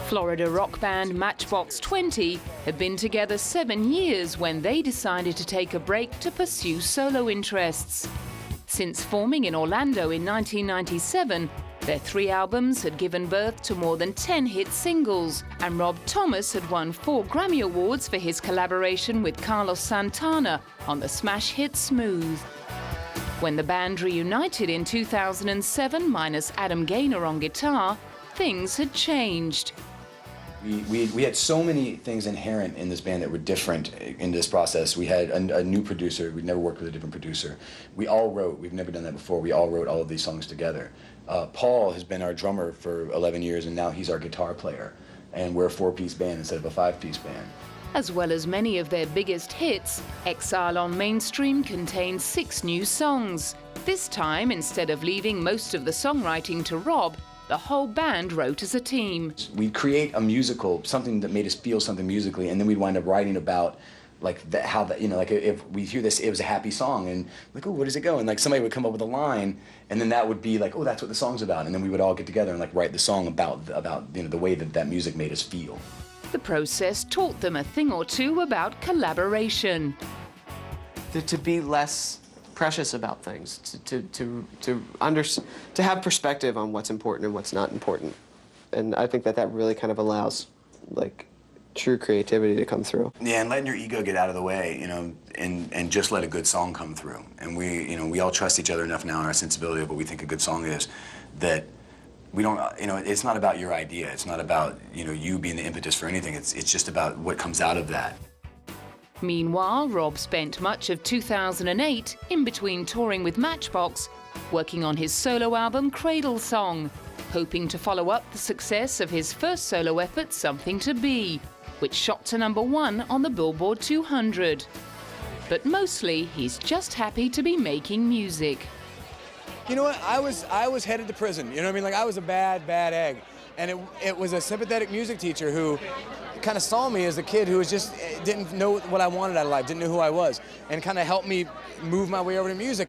Florida rock band Matchbox 20 had been together 7 years when they decided to take a break to pursue solo interests. Since forming in Orlando in 1997, their 3 albums had given birth to more than 10 hit singles, and Rob Thomas had won 4 Grammy Awards for his collaboration with Carlos Santana on the smash hit Smooth. When the band reunited in 2007, minus Adam Gaynor on guitar, things had changed. We had so many things inherent in this band that were different in this process. We had a new producer. We'd never worked with a different producer. We all wrote. We've never done that before. We all wrote all of these songs together. Paul has been our drummer for 11 years, and now he's our guitar player. And we're a 4-piece band instead of a 5-piece band. As well as many of their biggest hits, Exile on Mainstream contains 6 new songs. This time, instead of leaving most of the songwriting to Rob, the whole band wrote as a team. We'd create a musical, something that made us feel something musically, and then we'd wind up writing about like how that, you know, like if we hear this, it was a happy song, and like, oh, where does it go? And like somebody would come up with a line, and then that would be like, oh, that's what the song's about, and then we would all get together and like write the song about you know, the way that music made us feel. The process taught them a thing or two about collaboration. To be less precious about things, to have perspective on what's important and what's not important. And I think that really kind of allows, like, true creativity to come through. Yeah, and letting your ego get out of the way, you know, and just let a good song come through. And we all trust each other enough now in our sensibility of what we think a good song is, that we don't, you know, it's not about your idea. It's not about, you know, you being the impetus for anything. It's just about what comes out of that. Meanwhile, Rob spent much of 2008, in between touring with Matchbox, working on his solo album Cradle Song, hoping to follow up the success of his first solo effort, Something to Be, which shot to #1 on the Billboard 200. But mostly, he's just happy to be making music. You know what, I was headed to prison, you know what I mean? Like, I was a bad egg. And it was a sympathetic music teacher who kind of saw me as a kid who was just didn't know what I wanted out of life, didn't know who I was, and kind of helped me move my way over to music.